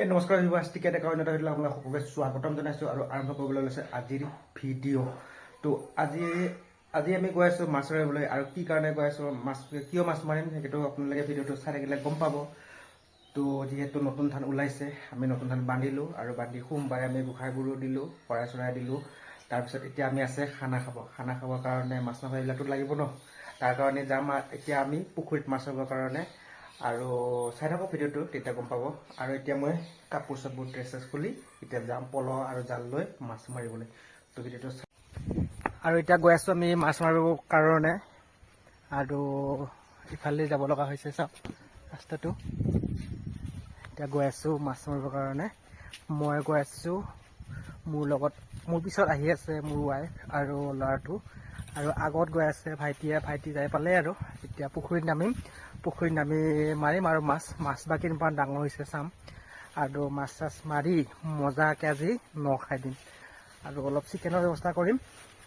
নমস্কাৰ টিকেট একাউণ্টত আহিলে আপোনাক সকলোকে স্বাগতম জনাইছোঁ আৰু আৰম্ভ কৰিবলৈ লৈছে আজিৰ ভিডিঅ' তো আজি আমি গৈ আছোঁ মাছ মাৰিবলৈ আৰু কি কাৰণে গৈ আছোঁ কিয় মাছ মাৰিম সেইটো আপোনালোকে ভিডিঅ'টো চাই থাকিলে গম পাব। তো যিহেতু নতুন ধান ওলাইছে আমি নতুন ধান বান্ধিলোঁ আৰু বান্ধি সোমবাৰে আমি গোসাঁই গুৰু দিলোঁ শৰাই চৰাই দিলোঁ। তাৰপিছত এতিয়া আমি আছে খানা খাবৰ কাৰণে মাছ এইবিলাকতো লাগিব ন। তাৰ কাৰণে যাম এতিয়া আমি পুখুৰীত মাছ ধৰিবৰ কাৰণে আৰু চাই থাকক ভিডিঅ'টো তেতিয়া গম পাব। আৰু এতিয়া মই কাপোৰ চাপোৰ ড্ৰেছ খুলি এতিয়া যাম পল আৰু জাল লৈ মাছ মাৰিবলৈ। তো ভিডিঅ'টো আৰু এতিয়া গৈ আছোঁ আমি মাছ মাৰিবৰ কাৰণে আৰু ইফালে যাব লগা হৈছে চাওক ৰাস্তাটো। এতিয়া গৈ আছোঁ মাছ মাৰিবৰ কাৰণে। মই গৈ আছোঁ, মোৰ লগত মোৰ পিছত আহি আছে মোৰ ৱাইফ আৰু ল'ৰাটো আৰু আগত গৈ আছে ভাইটি যাই পালে আৰু এতিয়া পুখুৰীত নামি মাৰিম আৰু মাছ বা কেনেকুৱা ডাঙৰ হৈছে চাম আৰু মাছ চাছ মাৰি মজাকৈ আজি ন খাই দিম আৰু অলপ চিকেনৰ ব্যৱস্থা কৰিম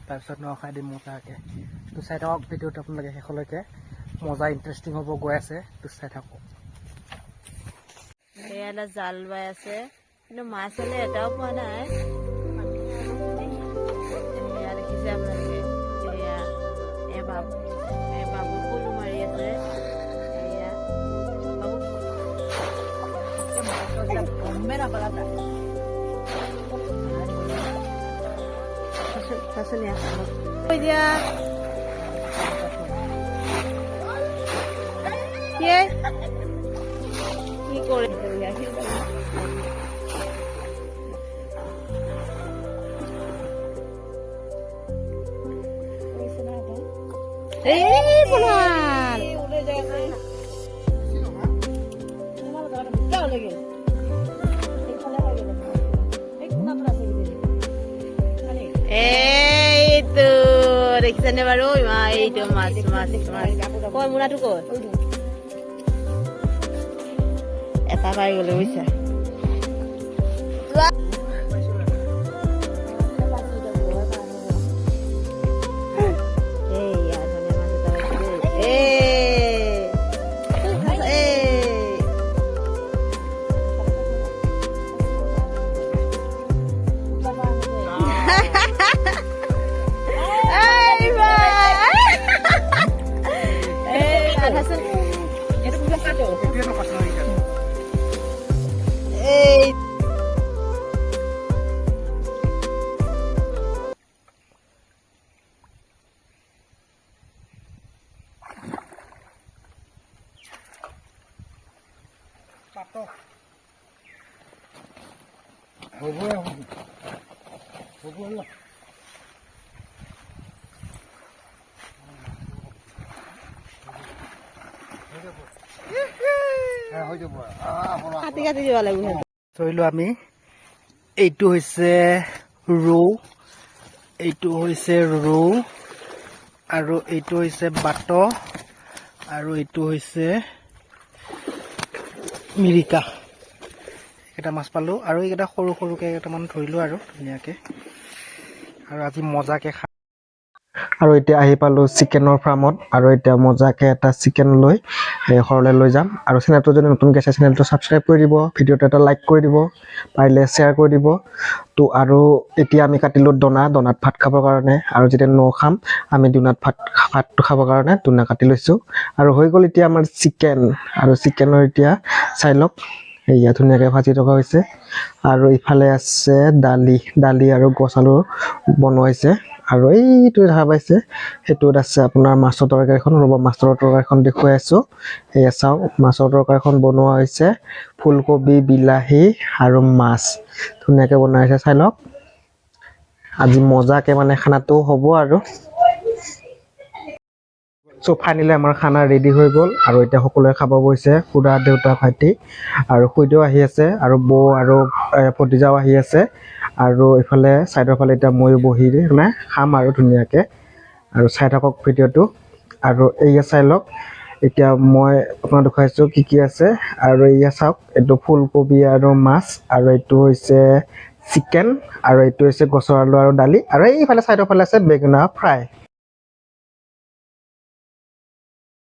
তাৰপিছত ন খাই দিম মজাকৈ। তো চাই থাকক ভিডিঅ'টো আপোনালোকে শেষলৈকে, মজা ইণ্টাৰেষ্টিং হ'ব গৈ আছে, তো চাই থাকক। এয়া জাল বাই আছে কিন্তু মাছ হলে এটাও পোৱা নাই। দেখিছে আপোনালোকে এয়া বাবু পলু মাৰি আছে। এয়া কি কৰে এইটো দেখিছেনে বাৰু? এইটো মাছ কয় মুৰাটো কয় এটা পাই গ'লো বুজিছা। ধৰিলোঁ আমি এইটো হৈছে ৰৌ আৰু এইটো হৈছে বাত আৰু এইটো হৈছে মিৰিকা। এইকেইটা মাছ পালোঁ আৰু এইকেইটা সৰুকৈ কেইটামান ধৰিলোঁ আৰু ধুনীয়াকৈ আৰু আজি মজাকৈ আৰু এতিয়া আহি পালোঁ চিকেনৰ ফাৰ্মত আৰু এতিয়া মজাকৈ এটা চিকেন লৈ ঘৰলৈ লৈ যাম। আৰু চেনেলটো যদি নতুনকৈ চাই চেনেলটো ছাবস্ক্ৰাইব কৰি দিব, ভিডিঅ'টো এটা লাইক কৰি দিব, পাৰিলে শ্বেয়াৰ কৰি দিব। তো আৰু এতিয়া আমি কাটিলোঁ দনাত ভাত খাবৰ কাৰণে আৰু যেতিয়া ন খাম আমি ভাতটো খাবৰ কাৰণে দনা কাটি লৈছোঁ আৰু হৈ গ'ল এতিয়া আমাৰ চিকেন। আৰু চিকেনৰ এতিয়া চাই লওক এয়া ধুনীয়াকৈ ভাজি থকা হৈছে আৰু ইফালে আছে দালি আৰু গছ আলু বনোৱা হৈছে আৰু এইটো দেখা পাইছে সেইটোত আছে আপোনাৰ মাছৰ তৰকাৰীখন। মাছৰ তৰকাৰীখন দেখুৱাই আছোঁ। এয়া চাওক মাছৰ তৰকাৰীখন বনোৱা হৈছে ফুলকবি, বিলাহী আৰু মাছ ধুনীয়াকৈ বনোৱা হৈছে। চাই লওক আজি মজাকৈ মানে খানাটো হ'ব আৰু চ' ফাইনেলি আমাৰ খানা ৰেডি হৈ গ'ল আৰু এতিয়া সকলোৱে খাব বহিছে। খুৰা, দেউতা, ভাইটি আৰু খুৰীদেউ আহি আছে আৰু বৌ আৰু ভতিজাও আহি আছে আৰু ইফালে ছাইডৰ ফালে এতিয়া ময়ো বহি খাম আৰু ধুনীয়াকৈ। আৰু চাই থাকক ভিডিঅ'টো আৰু এয়া চাই লওক এতিয়া মই আপোনাক দেখুৱাইছোঁ কি আছে। আৰু এয়া চাওক এইটো ফুলকবি আৰু মাছ আৰু এইটো হৈছে চিকেন আৰু এইটো হৈছে গছৰ আলু আৰু দালি আৰু এইফালে ছাইডৰ ফালে আছে বেঙেনা ফ্ৰাই।